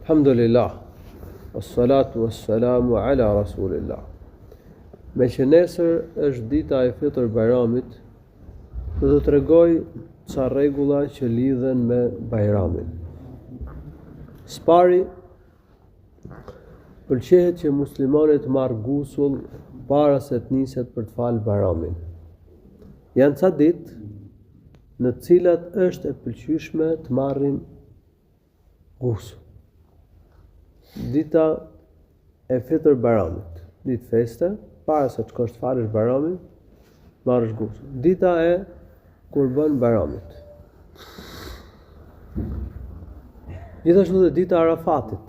Alhamdulillah, wassalatu wassalamu ala rasulillah. Me që nesër është dita e Fitr Bajramit, do të tregoj ca rregulla që lidhen me Bajramin. Spari, pëlqehet që muslimanët marrë gusull para se të niset për të falë Bajramin. Janë ca ditë në të cilat është e pëlqyeshme të marrin gusull. Dita e Fitr Bajramit, ditë feste, para se të shkosh të falësh Bajramin, marrësh gusull. Dita e Kurban Bajramit. Gjithashtu dhe dita e Arafatit.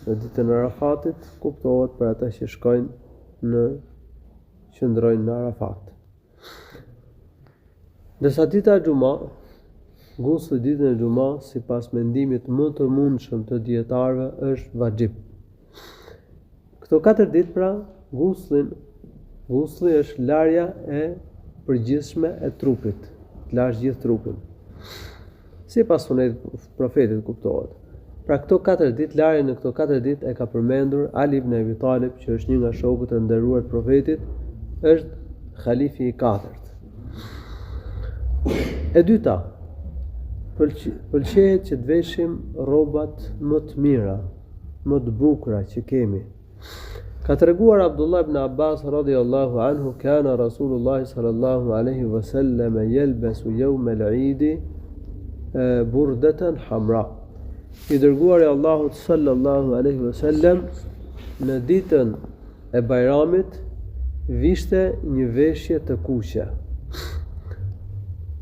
Në ditën e Arafatit kuptohet për ata që shkojnë qëndrojnë në Arafat. Ndërsa dita e Xuma, gusulli ditën e Xuma, sipas mendimit më të mundshëm të dietarëve, është vajxhib. Këto 4 ditë pra, gusli është larja e përgjithshme e trupit, të lash gjithë trupin. Sipas sunetit profetit kuptohet. Pra këto 4 ditë, larja në këto 4 ditë e ka përmendur Ali ibn Abi Talib, që është një nga shokët e nderuar të profetit, është khalifi i 4. E dyta, pëlqehet që të veshim rrobat më të mira, më të bukura që kemi. Ka treguar Abdullah ibn Abbas radhiyallahu anhu, kana Rasulullah sallallahu alaihi wasallam yalbasu yawm al-Eid burdatan hamra. I dërguari i Allahut sallallahu alaihi wasallam në ditën e Bajramit vishte një veshje të kuqe.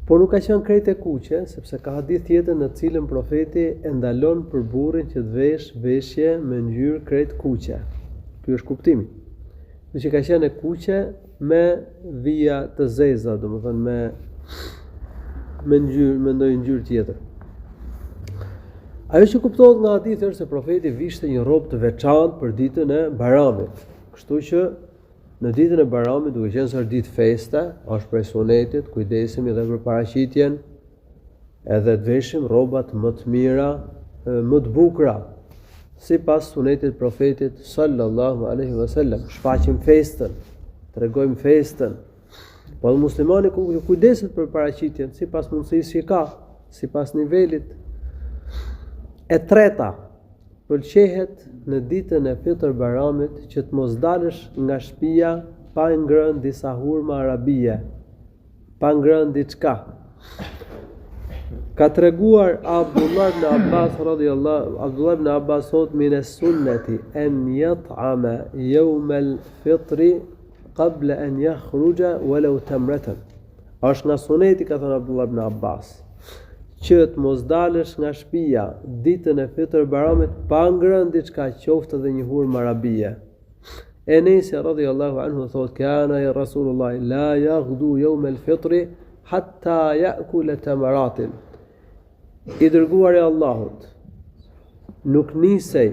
Por nuk ka qenë krejt e kuqe, sepse ka hadith tjetër në cilën profeti e ndalon për burrin që të vesh veshje me ngjyrë krejt kuqe. Ky është kuptimi. Që ka qenë e kuqe me vija të zeza, domethënë me ndonjë ngjyrë tjetër. Ajo që kuptohet nga hadithi është se profeti vishte një rrobë të veçantë për ditën e Bajramit. Kështu që në ditën e Bajramit, duke qenë se është ditë feste, është prej sunetit, kujdesemi edhe për paraqitjen, edhe të veshim rrobat më të mira, më të bukura, sipas sunetit profetit sallallahu alaihi wasallam. Shfaqim festën, tregojmë festën. Po dhe muslimani kujdeset për paraqitjen, sipas mundësisë që ka, sipas nivelit. E treta, pëlqehet në ditën e Fitr Bajramit që të mos dalësh nga shtëpia pa ngrënë disa hurma arabie, pa ngrënë diçka. Ka treguar Abdullah ibn Abbas thot min as-sunnati an yat'ama yawm al-fitr qabla an yakhruja walau tamratan. Është nga suneti, ka thënë Abdullah ibn Abbas, që të mos dalësh nga shtëpia ditën e Fitr Bajramit pa ngrënë diçka, qoftë edhe një hurmë arabie. Enes radhiyallahu anhu thot, kana ya Rasulullah la yaghdu yawm al-fitr hatta ya'kula tamaratin. I dërguari i Allahut nuk nisej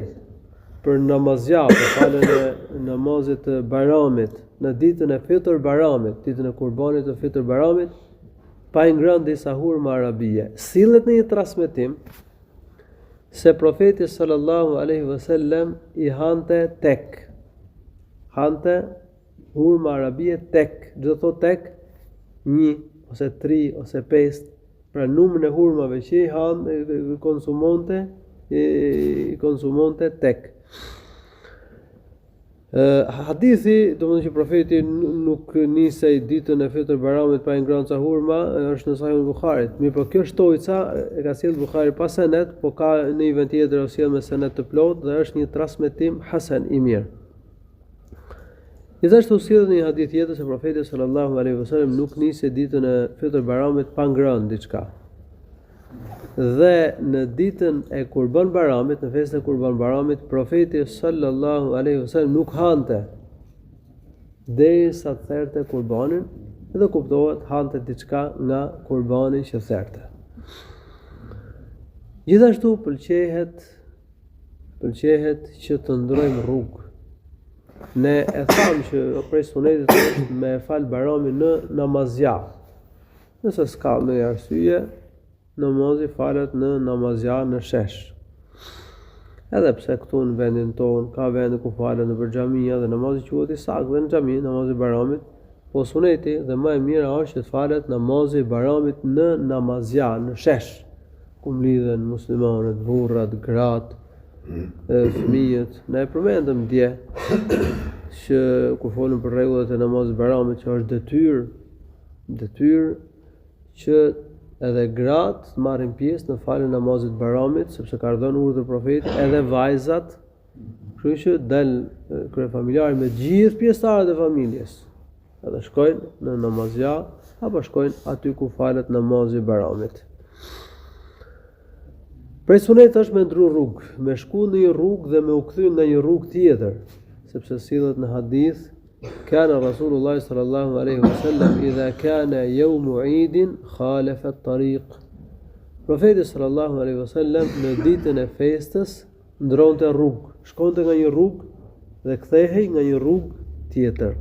për namazja, për falën e namazit të Bajramit në ditën e Fitr Bajramit, ditën e Kurbanit të Fitr Bajramit, pa i ngrënë disa hurma arabie. Sillet në një transmetim se profeti sallallahu alaihi wasallam i hante hurma arabie tek, do të thotë tek 1 ose 3 ose 5, pra numrin e hurmave që i konsumonte tek. Hadithi, domethënë që profeti nuk nisej ditën e Fitr Bajramit pa ngrënë ca hurma, është në Sahih Buharit. Mirë, po kjo shtojca e ka sjellë Buhari pa senet, po ka në një vend tjetër sjell me senet të plotë dhe është një transmetim hasan i mirë. Gjithashtu sjell një hadith tjetër se profeti sallallahu alaihi wasallam nuk nisej ditën e Fitr Bajramit pa ngrënë diçka. Dhe në ditën e Kurban Bajramit, në festën e Kurban Bajramit, profeti sallallahu alaihi wasallam nuk hante derisa të therte kurbanin, dhe kuptohet hante diçka nga kurbani që therte. Gjithashtu pëlqehet që të ndrojmë rrugë. Ne e thamë që prej sunetit është me fal Bajramin në namazja. Nëse s'ka ndonjë arsye, namazi falet në namazja në shesh. Edhe pse këtu në vendin tonë ka vende ku falen nëpër xhamia dhe namazi quhet i saktë dhe në xhami, namazi i Bayramit, po suneti dhe më e mira është që të falet namazi i Bayramit në namazja, në shesh, ku mlidhen muslimanët, burrat, gratë, fëmijët. Ne e përmendëm dje që kur folëm për rregullat e namazit Bayramit që është detyrë që edhe gratë të marrin pjesë në faljen e namazit Bayramit, sepse ka dhënë urdhër profeti, edhe vajzat, kështu që dal kryefamiljari me gjithë pjesëtarët e familjes, edhe shkojnë në namazja apo shkojnë aty ku falet namazi Bayramit. Prej sunet është me ndru rrugë, me shku në një rrugë dhe me u kthy në një rrugë tjetër, sepse sillet në hadith, kana Rasulullah sallallahu alaihi wasallam idha kana yawmu Eidin khalafa at-tariq. Profeti sallallahu alaihi wasallam në ditën e festës ndronte rrugë, shkonte nga një rrugë dhe kthehej nga një rrugë tjetër.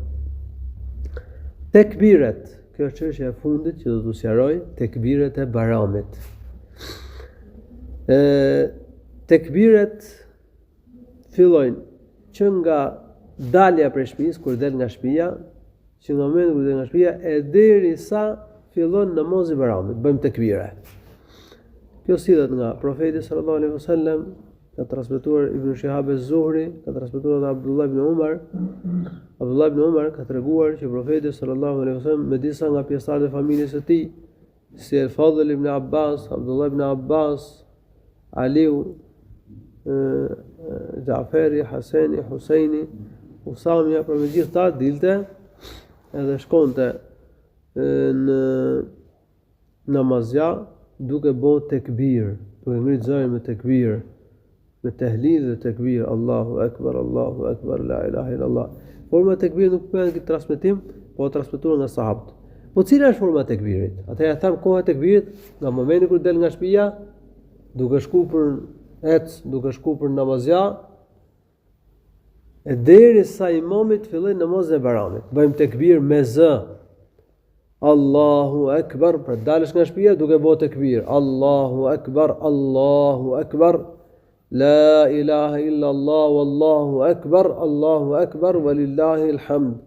Tekbiret, kjo është çështja e fundit që do t'u sqaroj, tekbiret e Bayramit. Tekbiret fillojnë që nga dalja prej shtëpisë, kur del nga shtëpia, që nga momenti kur del nga shtëpia e derisa fillon namazi i Bayramit, bëjmë tekbire. Kjo sillet nga profeti sallallahu alaihi wasallam, ka transmetuar Ibn Shihab az-Zuhri, ka transmetuar edhe Abdullah ibn Umar. Abdullah ibn Umar ka treguar që profeti sallallahu alaihi wasallam me disa nga pjesëtarët e familjes së tij, si Al-Fadl ibn Abbas, Abdullah ibn Abbas, Aliu, Jaferi, Haseni, Husaini, Usamia, për me gjithë ta dilte edhe shkonte në namazja duke bo tekbir, duke ngritë zërin me tekbir, me tehlil dhe tekbir, Allahu Akbar, la ilaha illallah. Forma e tekbir nuk përmen këtë transmetim, po transmetuar nga sahabët. Po cila është forma e tekbirit? Atëherë tham koha e tekbirit nga momenti kur del nga shtëpia, duke shku për namazja, e derisa imamit filloi namazin e Bayramit. Bëjmë tekbir me zë. Allahu Akbar, për dalësh nga shtëpia duke bërë tekbir. Allahu Akbar, la ilaha illa Allah, wallahu akbar, walillahi alhamd.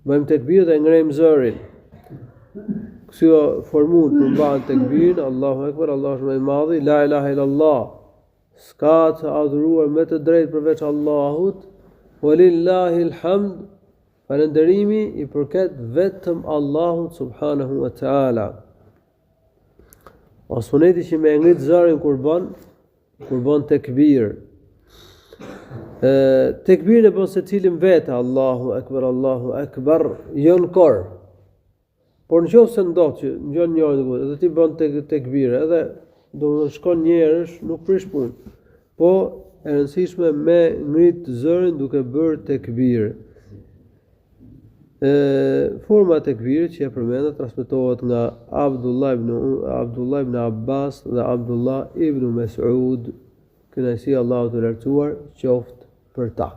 Bëjmë tekbir dhe ngrejmë zërin. Kjo formul për mbahen tekbirin, Allahu Akbar, Allahu është më i madhi, la ilaha illa Allah. S'ka të adhuruar me të drejtë përveç Allahut, walillahi alhamd, falënderimi i përket vetëm Allahut subhanahu wa ta'ala. O suneti që me ngrit zërin kur bën tekbir. Tekbirin e bën secilin vetë, Allahu Akbar, jo në kor. Por nëse ndodh që ngjon njëri edhe ti bën tekbir, edhe do të shkon njerësh, nuk prish punë. Po e rëndësishme me ngrit zërin duke bërë tekbir. Forma e tekbirit që e përmendet transmetohet nga Abdullah ibn Abbas dhe Abdullah ibn Mas'ud, kënaqësia e Allahut të lartësuar qoftë për ta.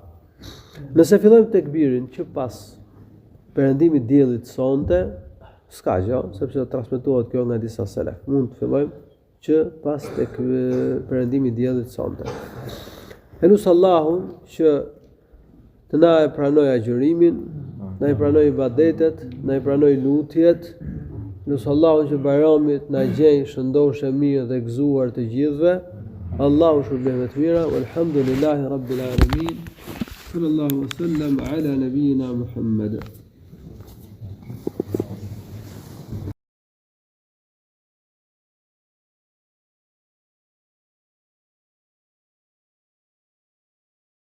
Nëse fillojmë tekbirin që pas perëndimit diellit sonte, s'ka gjë, sepse transmetohet kjo nga disa selef. Mund të fillojmë që pas tek perëndimit diellit sonte. Elus Allahun që të na e pranoj agjërimin, na i pranoj ibadetet, na i pranoj lutjet. Elus Allahun që Bayramit na gjej shëndoshë mirë dhe gëzuar të gjithëve. Allahu shpërblet të mira, walhamdulillahi rabbil alamin. Sallallahu alaihi wasallam ala nabiyyina Muhammad.